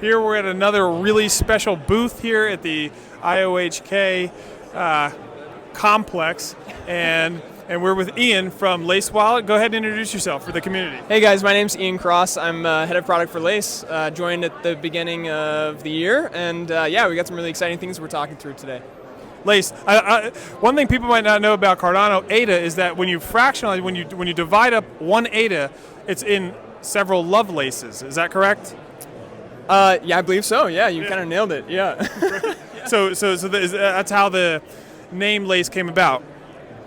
Here we're at another really special booth here at the IOHK complex, and we're with Ian from Lace Wallet. Go ahead and introduce yourself for the community. Hey guys, my name's Ian Cross. I'm head of product for Lace. Joined at the beginning of the year, and yeah, we got some really exciting things we're talking through today. Lace. One thing people might not know about Cardano ADA is that when you fractionalize, when you divide up one ADA, it's in several Lovelaces. Is that correct? Yeah, I believe so. Yeah, you kind of nailed it. Yeah. So that's how the name Lace came about.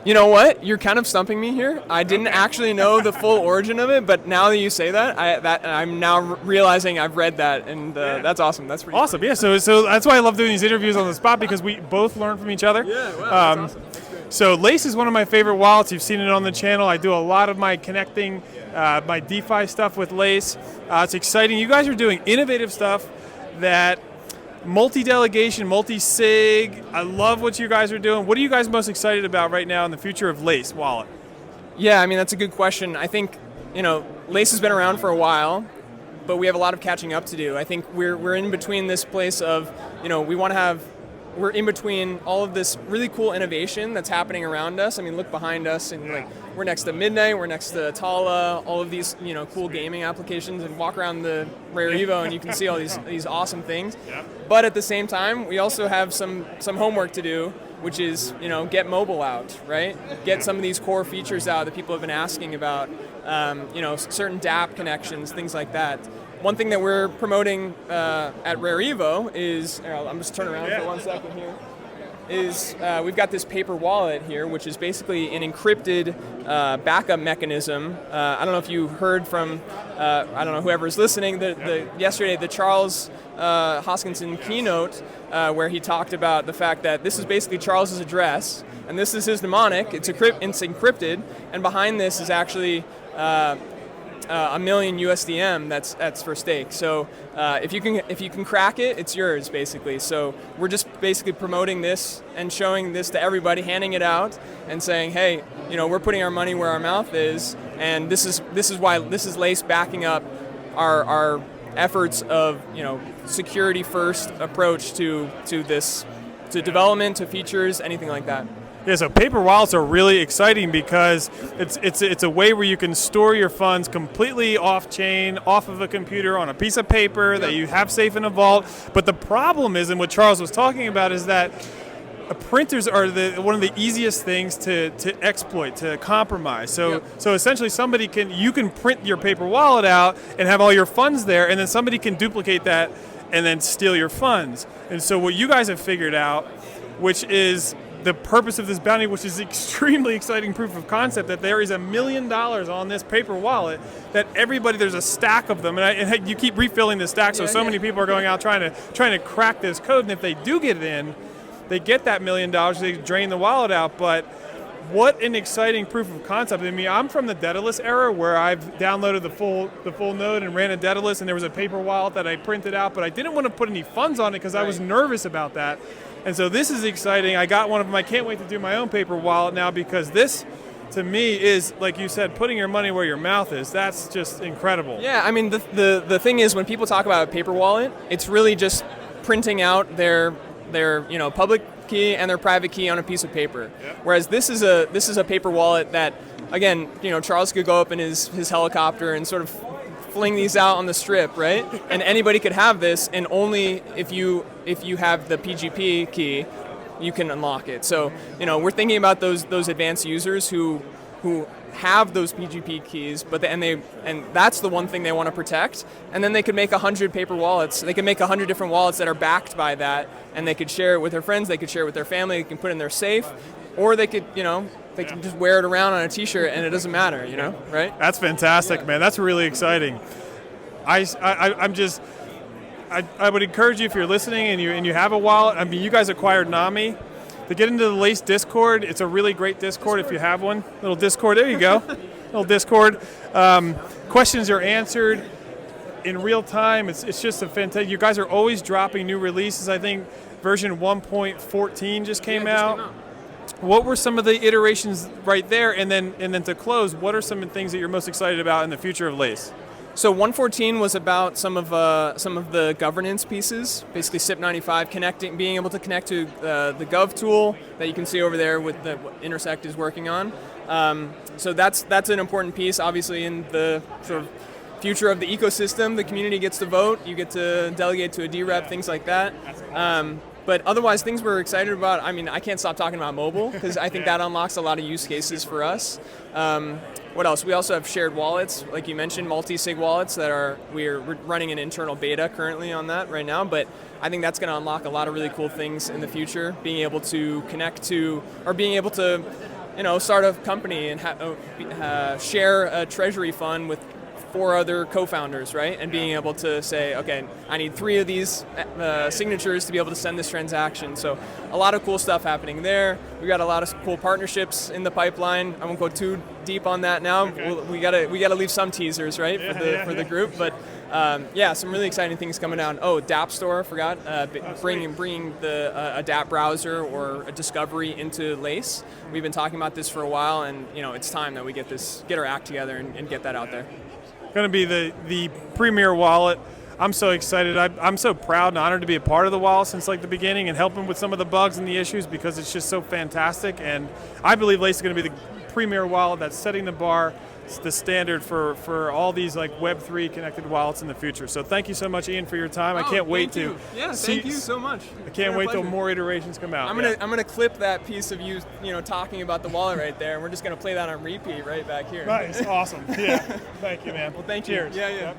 You know what? You're kind of stumping me here. I didn't actually know the full origin of it, but now that you say that, I'm now realizing I've read that, and that's awesome. That's pretty awesome. Yeah. So that's why I love doing these interviews on the spot, because we both learn from each other. Yeah. Wow. That's awesome. That's great. So Lace is one of my favorite wallets. You've seen it on the channel. I do a lot of my connecting, my DeFi stuff with Lace. It's exciting. You guys are doing innovative stuff that. Multi-delegation, multi-sig. I love what you guys are doing. What are you guys most excited about right now in the future of Lace Wallet? Yeah, I mean, that's a good question. I think, Lace has been around for a while, but we have a lot of catching up to do. I think we're in between this place of, we're in between all of this really cool innovation that's happening around us. I mean, look behind us, and we're next to Midnight, we're next to Tala, all of these cool gaming applications, and walk around the Rare Evo and you can see all these awesome things. Yeah. But at the same time, we also have some homework to do, which is get mobile out, right? Get some of these core features out that people have been asking about. Certain DApp connections, things like that. One thing that we're promoting at Rare Evo is, I'm just turning around for 1 second here, is we've got this paper wallet here, which is basically an encrypted backup mechanism. I don't know if you heard from, whoever's listening, yesterday the Charles Hoskinson keynote, where he talked about the fact that this is basically Charles's address, and this is his mnemonic. It's encrypted, and behind this is actually a million USDM that's for stake. So if you can crack it, it's yours basically. So we're just basically promoting this and showing this to everybody, handing it out and saying, hey, we're putting our money where our mouth is, and this is Lace backing up our efforts of security first approach to development, to features, anything like that. Yeah, so paper wallets are really exciting because it's a way where you can store your funds completely off-chain, off of a computer, on a piece of paper that you have safe in a vault. But the problem is, and what Charles was talking about, is that printers are one of the easiest things to exploit, to compromise. So essentially you can print your paper wallet out and have all your funds there, and then somebody can duplicate that and then steal your funds. And so what you guys have figured out, which is the purpose of this bounty, which is extremely exciting proof of concept, that there is $1 million on this paper wallet, that there's a stack of them, and you keep refilling the stack, so many people are going out trying to crack this code, and if they do get it in, they get that $1 million, they drain the wallet out. But what an exciting proof of concept. I mean, I'm from the Daedalus era, where I've downloaded the full node and ran a Daedalus, and there was a paper wallet that I printed out, but I didn't want to put any funds on it because I was nervous about that. And so this is exciting. I got one of them. I can't wait to do my own paper wallet now, because this, to me, is, like you said, putting your money where your mouth is. That's just incredible. Yeah, I mean, the thing is, when people talk about a paper wallet, it's really just printing out their public key and their private key on a piece of paper. Yep. Whereas this is a paper wallet that, again, Charles could go up in his helicopter and sort of fling these out on the strip, right? And anybody could have this, and only if you have the PGP key, you can unlock it. So, we're thinking about those advanced users who have those PGP keys, and that's the one thing they want to protect. And then they could make 100 paper wallets. They could make 100 different wallets that are backed by that, and they could share it with their friends. They could share it with their family. They can put it in their safe, or they could, they can just wear it around on a T-shirt, and it doesn't matter, right? That's fantastic, man. That's really exciting. I would encourage you, if you're listening and you have a wallet. I mean, you guys acquired Nami. To get into the Lace Discord, it's a really great Discord if you have one. Little Discord, there you go. Little Discord. Questions are answered in real time. It's just a fantastic. You guys are always dropping new releases. I think version 1.14 just came out. What were some of the iterations right there? And then to close, what are some of the things that you're most excited about in the future of Lace? So 1.14 was about some of the governance pieces, basically SIP95 being able to connect to the Gov tool that you can see over there with what Intersect is working on. So that's an important piece. Obviously, in the sort of future of the ecosystem, the community gets to vote. You get to delegate to a DREP, things like that. But otherwise, things we're excited about. I mean, I can't stop talking about mobile because I think that unlocks a lot of use cases for us. What else? We also have shared wallets, like you mentioned, multi-sig wallets we're running an internal beta currently on that right now. But I think that's going to unlock a lot of really cool things in the future. Being able to connect to, or being able to, start a company and share a treasury fund with 4 other co-founders, right? And being able to say, okay, I need 3 of these signatures to be able to send this transaction. So a lot of cool stuff happening there. We got a lot of cool partnerships in the pipeline. I won't go too deep on that now. Okay. We gotta leave some teasers, right, for the group. But some really exciting things coming down. Oh, DApp Store, forgot. Bringing a DApp browser or a discovery into Lace. We've been talking about this for a while, and it's time that we get our act together and get that out there. Going to be the premier wallet. I'm so excited. I'm so proud and honored to be a part of the wallet since like the beginning and helping with some of the bugs and the issues because it's just so fantastic. And I believe Lace is going to be the premier wallet that's setting the bar, the standard for all these like Web3 connected wallets in the future. So thank you so much, Ian, for your time. I can't wait to thank you so much. I can't wait till more iterations come out. I'm gonna clip that piece of you talking about the wallet right there, and we're just gonna play that on repeat right back here. Nice, awesome. Yeah, thank you, man. Well, thank you. Cheers. Yeah. Yep.